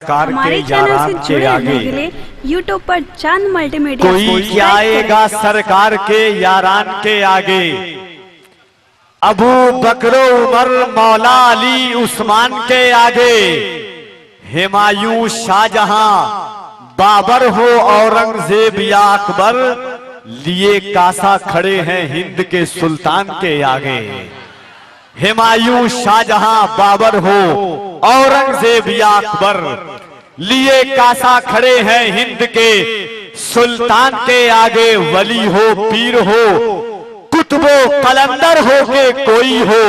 हमारे चैनल से जुड़े रहने के लिए यूट्यूब पर चांद मल्टीमीडिया कोई क्या आएगा सरकार के यारान के आगे। अबू बकरो उमर मौला अली उस्मान के आगे। हुमायूं शाहजहां बाबर हो औरंगजेब या अकबर, लिए कासा खड़े हैं हिंद के सुल्तान के आगे। हुमायूं शाहजहां बाबर हो औरंगजेब या अकबर, लिए कासा खड़े हैं हिंद के सुल्तान के आगे। वली हो पीर हो कुतुबो कलंदर हो के कोई हो,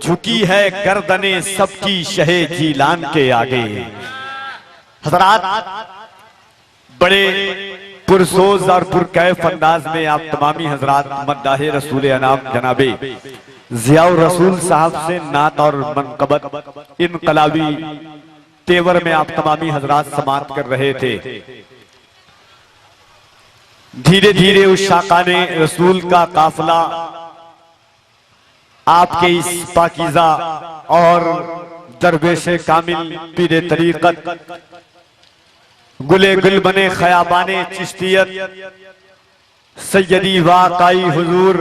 झुकी है गर्दने सबकी शहे जीलान के आगे। हजरात, बड़े पुरसोज और पुरकैफ अंदाज में आप तमामी हजरात मद्दाहे रसूल अनाम जनाबे जियाउर रसूल साहब से नात और मनकबत इनकलाबी तेवर में आप तमामी हजरात समाअत कर रहे थे। धीरे धीरे उस शाकाने रसूल का काफिला आपके इस पाकीज़ा और दरवेशे कामिल पीरे तरीक़त गुले गुल बने खयाबाने चिश्तियत सैयदी वाक़ई हुजूर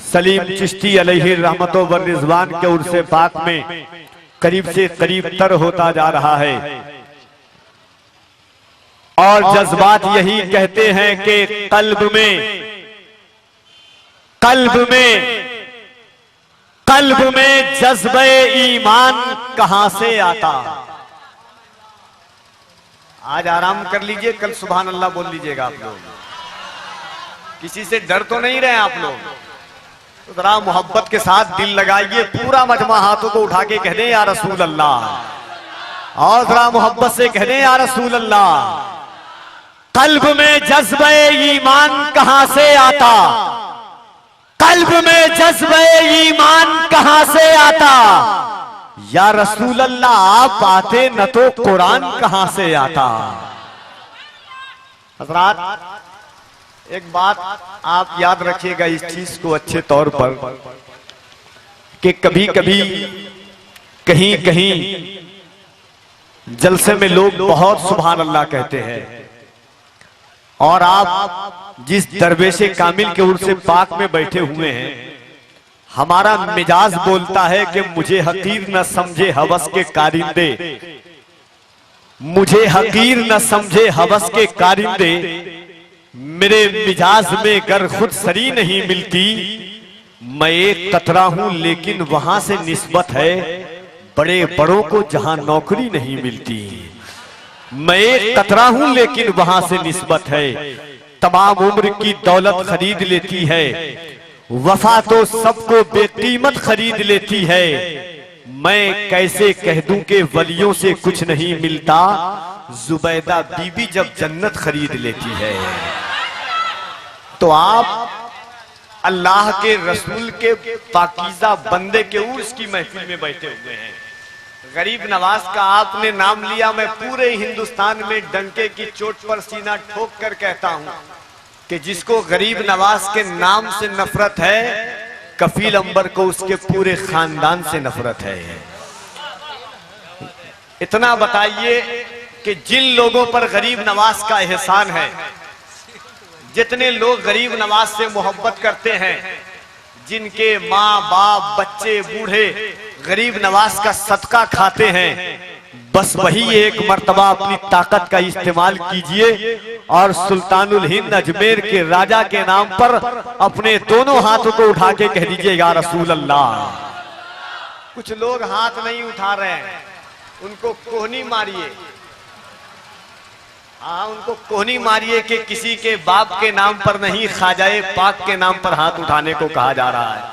सलीम चिश्ती अलैहि रहमतो व रिज़वान के उर्से पाक में करीब से करीब तर होता जा रहा है। और जज्बात यही कहते हैं कि कल्ब में जज्बे ईमान कहां से आता। आज आराम कर लीजिए, कल सुभान अल्लाह बोल लीजिएगा आप लोग। किसी से डर तो नहीं रहे आप लोग, तो जरा मोहब्बत के साथ दिल लगाइए। पूरा मजमा हाथों को उठा के कह दें या रसूल अल्लाह, और जरा मोहब्बत से कह दें या रसूल अल्लाह। कल्ब में जज्बे ईमान कहां से आता, कल्ब में जज्बे ईमान कहां से आता। या रसूल अल्लाह आप आते न तो कुरान कहां से आता। हजरात, एक बात आप याद रखिएगा इस चीज को अच्छे तौर पर कि कभी कभी कहीं कहीं जलसे में लोग बहुत सुभान अल्लाह कहते हैं, और आप जिस दरवेशे कामिल के उर्से पाक में बैठे हुए हैं, हमारा मिजाज बोलता है कि मुझे हकीर न समझे हवस के कारिंदे, मुझे हकीर न समझे हवस के कारिंदे। मेरे मिजाज में गर खुद सरी नहीं मिलती, मैं एक कतरा हूं लेकिन वहां से निस्बत है बड़े बड़ों को जहां नौकरी नहीं मिलती। मैं एक कतरा हूं लेकिन वहां से निस्बत है, तमाम उम्र की दौलत खरीद लेती है, वफा तो सबको बेकीमत खरीद लेती है। मैं कैसे कह दूं कि वलियों से कुछ नहीं मिलता, जुबैदा बीबी जब जन्नत खरीद लेती है। तो आप अल्लाह के रसूल के पाकीज़ा बंदे के उर्स की महफिल में बैठे हुए हैं। गरीब नवाज का आपने नाम लिया, मैं पूरे हिंदुस्तान में डंके की चोट पर सीना ठोक कर कहता हूं कि जिसको गरीब नवाज के नाम से नफरत है, कफील अंबर को उसके पूरे खानदान से नफरत है। इतना बताइए कि जिन लोगों पर गरीब नवाज का एहसान है, जितने लोग गरीब नवाज से मोहब्बत करते हैं, जिनके माँ बाप बच्चे बूढ़े गरीब नवाज का सदका खाते हैं, बस वही एक मर्तबा अपनी ताकत का इस्तेमाल कीजिए और सुल्तानुल हिंद अजमेर के राजा के नाम पर अपने दोनों हाथों को उठा के कह दीजिए या रसूल अल्लाह। कुछ लोग हाथ नहीं उठा रहे हैं, उनको कोहनी मारिए। हाँ, उनको कोहनी मारिए कि किसी के बाप के नाम पर नहीं, ख्वाजाए पाक के नाम पर हाथ उठाने को कहा जा रहा है।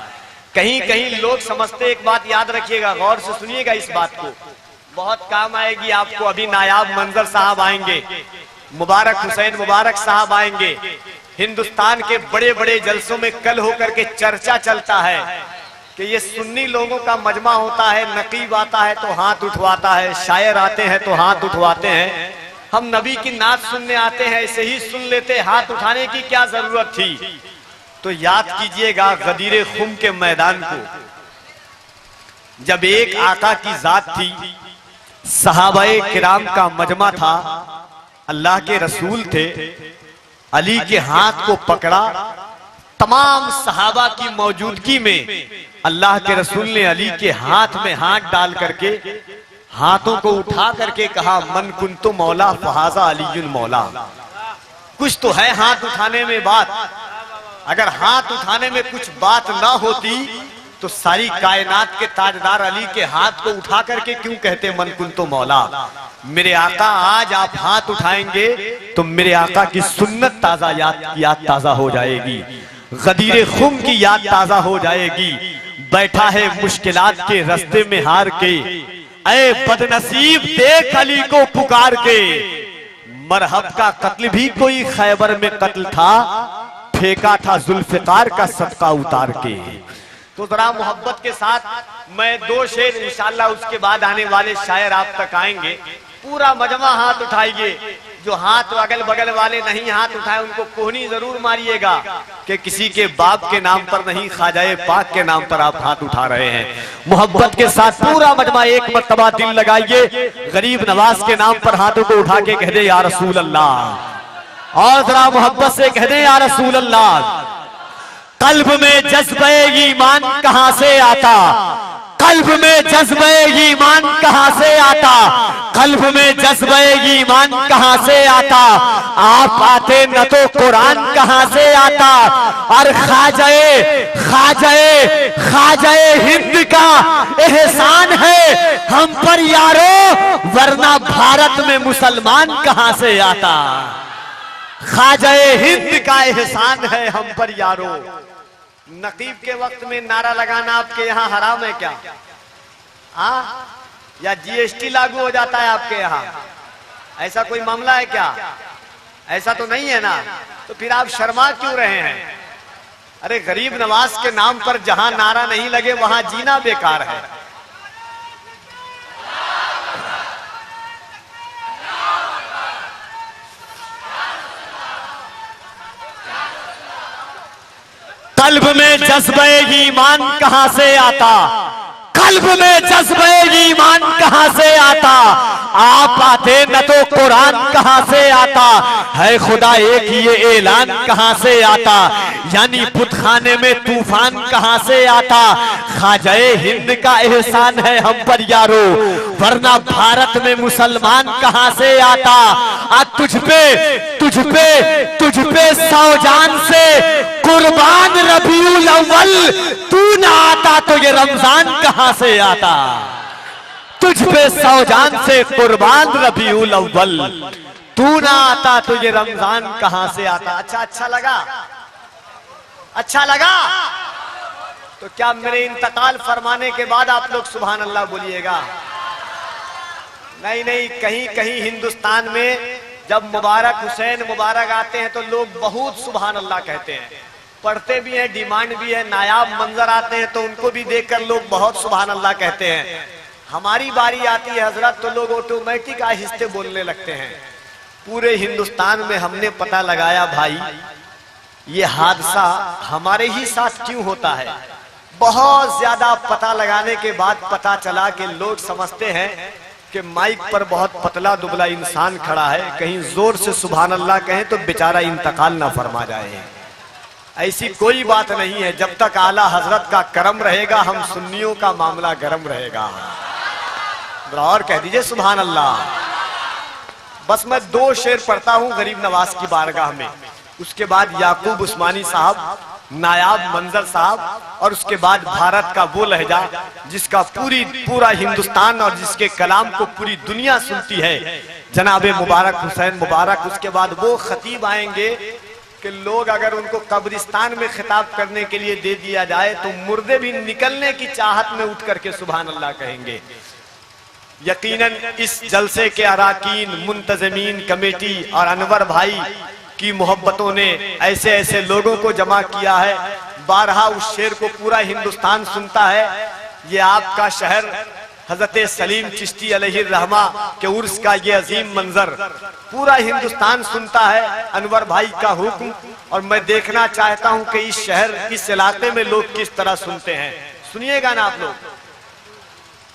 कहीं कहीं लोग समझते, एक बात याद रखिएगा, गौर से सुनिएगा इस बात को, बहुत काम आएगी आपको। अभी नायाब मंजर साहब आएंगे, मुबारक हुसैन मुबारक साहब आएंगे। हिंदुस्तान के बड़े बड़े जलसों में कल होकर के चर्चा चलता है कि ये सुन्नी लोगों का मजमा होता है, नकीब आता है तो हाथ उठवाता है, शायर आते हैं तो हाथ उठवाते हैं। हम नबी की नात सुनने आते हैं, ऐसे ही सुन लेते, हाथ उठाने की क्या जरूरत थी। तो याद कीजिएगा गदीरे खुम के मैदान को, जब एक आका की जात थी सहाबाए किराम का मजमा था, अल्लाह के रसूल थे, अली के हाथ को पकड़ा। तमाम सहाबा की मौजूदगी में अल्लाह के रसूल ने अली के हाथ में हाथ डाल करके हाथों को उठा करके कहा, मन कुंतु मौला फहाजा अलीयुल मौला। कुछ तो है हाथ उठाने में बात। अगर हाथ उठाने में कुछ बात ना होती तो सारी कायनात के ताजदार अली के हाथ को उठा करके क्यों कहते मन कुंतु मौला। मेरे आका आज आप हाथ उठाएंगे तो मेरे आका की सुन्नत ताजा याद ताजा हो जाएगी, गदीर खुम की याद ताजा हो जाएगी। बैठा है मुश्किलात के रास्ते में हार के, ऐ बदनसीब देख अली को पुकार के। मरहब का कत्ल भी कोई खैबर में कत्ल था, फेंका था जुल्फिकार का सदका उतार के। तो जरा मोहब्बत के साथ मैं दो शेर इंशाअल्लाह, उसके बाद आने वाले शायर आप तक आएंगे। पूरा मजमा हाथ उठाइए। जो हाथ अगल बगल वाले नहीं हाथ उठाए उनको कोहनी जरूर मारिएगा कि किसी के बाप के नाम पर नहीं, ख्वाजाए पाक के नाम पर आप हाथ उठा रहे हैं। मोहब्बत के साथ पूरा मजमा एक मर्तबा दिल लगाइए, गरीब नवाज के नाम पर हाथों को उठा के कह दे या रसूल अल्लाह, और जरा मोहब्बत से कह दे या रसूल अल्लाह। कल्ब में जज्बे ईमान कहां से आता, कल्ब में जज्बे ईमान कहां से आता, कल्ब में जज्बे ईमान कहां से आता। आप आते न तो कुरान कहां से आता। और खाजाए खाजाए खाजाए हिंद का एहसान है हम पर यारो, वरना भारत में मुसलमान कहां से आता। खाजाए हिंद का एहसान है हम पर यारो। नकीब के वक्त में नारा लगाना आपके यहाँ हराम है क्या? या जीएसटी लागू हो जाता है आपके यहाँ? ऐसा कोई मामला है क्या? ऐसा तो नहीं है ना, तो फिर आप शर्मा क्यों रहे हैं? अरे गरीब नवाज के नाम पर जहां नारा नहीं लगे वहां जीना बेकार है। कल्ब में जज्बे ईमान कहां से आता, कल्ब में जज्बे ईमान कहां से आता। आप आते न तो कुरान कहां से आता, है खुदा एक ये ऐलान कहां से आता। यानी बुतखाने में तूफान कहां से आता। खाजाए हिंद का एहसान है हम पर यारो, वरना भारत में मुसलमान कहां से आता। तुझ पे सौजान से कुर्बान रबीउल अव्वल, तू ना आता तो ये रमजान कहां से आता। तुझ पे सौजान से कुर्बान रबीउल अव्वल, तू ना आता तो ये रमजान कहां से आता। अच्छा लगा, अच्छा लगा। तो क्या मेरे इंतकाल फरमाने के बाद आप लोग सुभान अल्लाह बोलिएगा? नहीं, कहीं कहीं हिंदुस्तान में जब मुबारक हुसैन मुबारक आते हैं तो लोग बहुत सुभान अल्लाह कहते हैं, पढ़ते भी हैं, डिमांड भी है। नायाब मंजर आते हैं तो उनको भी देखकर लोग बहुत सुभान अल्लाह कहते हैं। हमारी बारी आती है हजरत तो लोग ऑटोमेटिक आहिस्ते बोलने लगते हैं। पूरे हिंदुस्तान में हमने पता लगाया भाई, ये हादसा हमारे ही साथ क्यों होता है। बहुत ज्यादा पता लगाने के बाद पता चला कि लोग समझते हैं कि माइक पर बहुत पतला दुबला इंसान खड़ा है, कहीं जोर से सुभान अल्लाह कहें तो बेचारा इंतकाल ना फरमा जाए। ऐसी कोई बात नहीं है। जब तक आला हजरत का करम रहेगा हम सुन्नियों का मामला गरम रहेगा। और कह दीजिए सुभान अल्लाह। बस मैं दो शेर पढ़ता हूं गरीब नवाज की बारगाह में, उसके बाद याकूब उस्मानी साहब, नायाब मंजर साहब, और उसके बाद भारत का वो लहजा जिसका पूरा हिंदुस्तान और जिसके कलाम को पूरी दुनिया सुनती है, जनाबे मुबारक हुसैन मुबारक। उसके बाद वो खतीब आएंगे कि लोग अगर उनको कब्रिस्तान में खिताब करने के लिए दे दिया जाए तो मुर्दे भी निकलने की चाहत में उठ करके सुभान अल्लाह कहेंगे। यकीनन इस जलसे के अराकीन, मुंतजमीन, कमेटी और अनवर भाई की मोहब्बतों ने ऐसे ऐसे लोगों को जमा किया है। बारहा उस शेर को पूरा हिंदुस्तान सुनता है। ये आपका शहर हजरत सलीम चिश्ती अलैहिर्रहमा के उर्स का ये अजीम मंजर पूरा हिंदुस्तान सुनता है, अनवर भाई का हुक्म। और मैं देखना चाहता हूं कि इस शहर, इस इलाके में लोग किस तरह सुनते हैं। सुनिएगा ना आप लोग?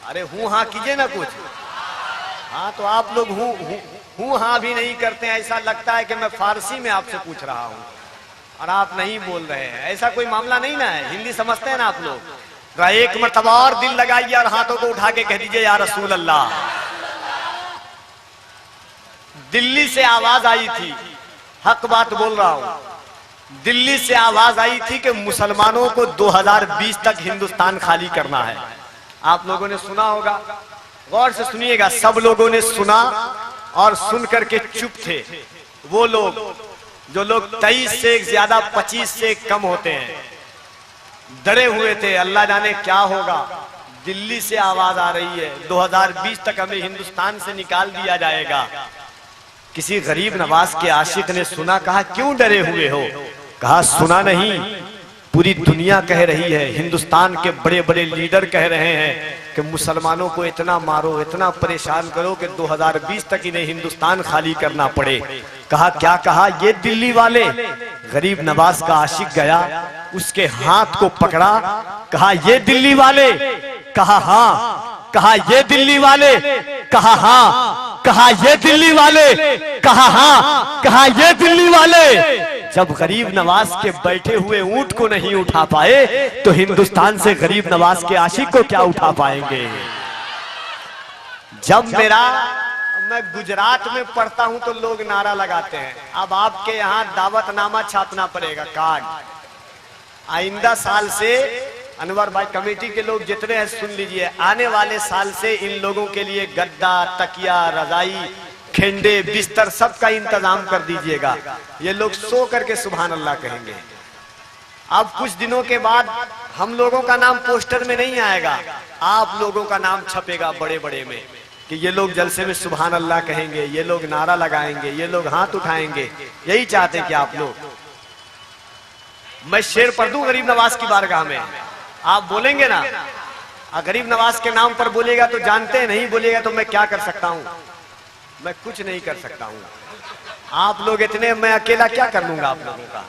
अरे हूं हाँ कीजिए ना कुछ। हाँ तो आप लोग हूँ हाँ भी नहीं करते हैं, ऐसा लगता है कि मैं फारसी में आपसे पूछ रहा हूँ और आप नहीं बोल रहे हैं। ऐसा कोई मामला नहीं ना है, हिंदी समझते हैं ना आप लोग। तो एक मर्तबा और दिल लगाइए और हाथों को उठा के कह दीजिए या रसूल अल्लाह। दिल्ली से आवाज आई थी, हक बात बोल रहा हूं, दिल्ली से आवाज आई थी कि मुसलमानों को 2020 तक हिंदुस्तान खाली करना है। आप लोगों ने सुना होगा, गौर से सुनिएगा। सब लोगों ने सुना और सुन करके चुप थे। वो लोग जो लोग 23 से ज्यादा 25 से कम होते हैं, डरे हुए थे, अल्लाह जाने क्या होगा। दिल्ली से आवाज आ रही है 2020 तक हमें हिंदुस्तान से निकाल दिया जाएगा। किसी गरीब नवाज के आशिक ने सुना, कहा क्यों डरे हुए हो? कहा सुना नहीं, पूरी दुनिया कह रही है, हिंदुस्तान के बड़े बड़े लीडर कह रहे हैं कि मुसलमानों को इतना मारो, इतना परेशान करो कि 2020 तक इन्हें हिंदुस्तान खाली करना पड़े। कहा क्या कहा? ये दिल्ली वाले। गरीब नवाज का आशिक गया, उसके हाथ को पकड़ा, कहा ये दिल्ली वाले? कहा हाँ। कहा ये दिल्ली वाले? कहा हाँ। कहा ये दिल्ली वाले? कहा हाँ। कहा ये दिल्ली वाले? जब गरीब नवाज के बैठे हुए ऊंट को नहीं उठा पाए तो हिंदुस्तान से गरीब नवाज के आशिक को क्या उठा पाएंगे? जब मैं गुजरात में पढ़ता हूं तो लोग नारा लगाते हैं। अब आपके यहाँ दावतनामा छापना पड़ेगा, कार्ड। आइंदा साल से अनवर भाई, कमेटी के लोग जितने हैं सुन लीजिए, आने वाले साल से इन लोगों के लिए गद्दा, तकिया, रजाई, खेंडे, बिस्तर सबका इंतजाम कर दीजिएगा। ये लोग सो करके सुभान अल्लाह कहेंगे। अब कुछ दिनों के बाद हम लोगों का नाम पोस्टर में नहीं आएगा, आप लोगों का नाम छपेगा बड़े बड़े में कि ये लोग जलसे में सुभान अल्लाह कहेंगे, ये लोग नारा लगाएंगे, ये लोग हाथ उठाएंगे। यही चाहते हैं कि आप लोग। मैं शेर पढ़ दूं गरीब नवाज की बारगाह में, आप बोलेंगे ना? गरीब नवाज के नाम पर बोलेगा तो जानते हैं, नहीं बोलेगा तो मैं क्या कर सकता हूं? मैं कुछ नहीं कर सकता हूं। आप लोग इतने, मैं अकेला क्या कर लूंगा आप लोगों का?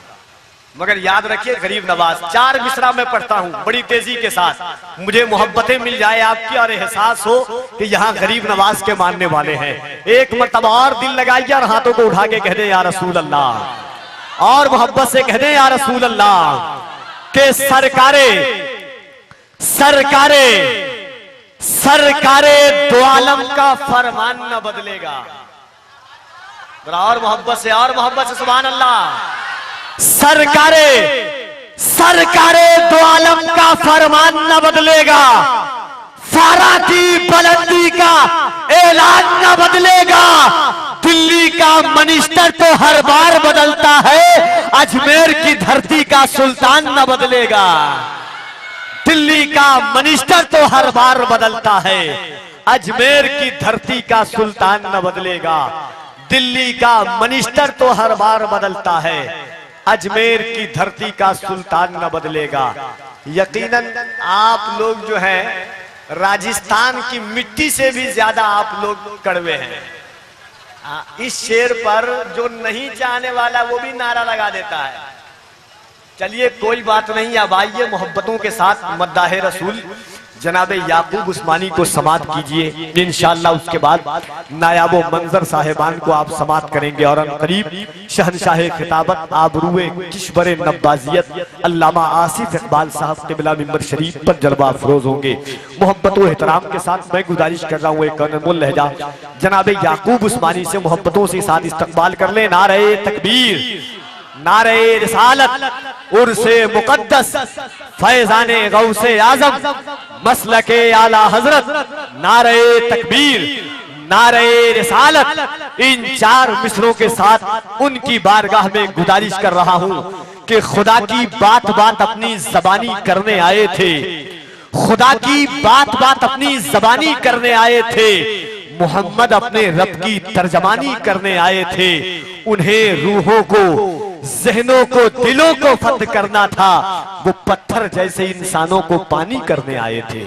मगर याद रखिए गरीब नवाज, 4 मिसरा में पढ़ता हूं बड़ी तेजी के साथ। मुझे मोहब्बतें मिल जाए आपकी और एहसास हो कि यहाँ गरीब नवाज के मानने वाले हैं। एक मर्तबा और दिल लगाइए और हाथों को उठा के कह दे या रसूल अल्लाह, और मोहब्बत से कह दे या रसूल अल्लाह के सरकारे सरकारे सरकारे दो आलम का फरमान न बदलेगा। और मोहब्बत से सुभान अल्लाह। सरकारे सरकारे दो आलम का फरमान न बदलेगा, फारा की बुलंदी का ऐलान न बदलेगा। दिल्ली का मिनिस्टर तो हर बार बदलता है, अजमेर की धरती का सुल्तान न बदलेगा। दिल्ली का मिनिस्टर तो हर बार बदलता है, अजमेर की धरती का सुल्तान न बदलेगा। दिल्ली का मिनिस्टर तो हर बार बदलता है, अजमेर की धरती का सुल्तान न बदलेगा। यकीनन आप लोग जो हैं राजस्थान की मिट्टी से भी ज्यादा आप लोग कड़वे हैं। इस शेर पर जो नहीं चाहने वाला वो भी नारा लगा देता है। चलिए कोई बात नहीं, अब आइए मोहब्बतों के साथ मद्दाहे रसूल जनाबे याकूब उस्मानी को समात कीजिए। इंशाअल्लाह उसके बाद नायाबो मंजर साहिबान को आप समात करेंगे और करीब शहनशाह खिताबत आबरूए किशबरे नब्बाजियत अल्लामा आसिफ इकबाल साहब क़िबला मिंबर शरीफ पर जलवा अफरोज होंगे। मोहब्बतों एहतराम के साथ मैं गुजारिश कर रहा हूँ एक अनमोल लहजा जनाबे याकूब उस्मानी से मोहब्बतों से साथ इस्तकबाल कर ले। नारे तकबीर, नारे रिसालत, उर्से मुकद्दस, फैजाने गौसे आजम, मसलके आला हजरत, नारे तकबीर, नारे रिसालत। इन 4 मिसरों के साथ उनकी बारगाह में गुजारिश कर रहा हूं कि खुदा की बात बात अपनी जबानी करने आए थे, खुदा की बात बात अपनी जबानी करने आए थे। मोहम्मद अपने रब की तर्जमानी करने आए थे। उन्हें रूहों को, जहनों को, दिलों को फतह करना था, वो पत्थर जैसे इंसानों को पानी करने आए थे।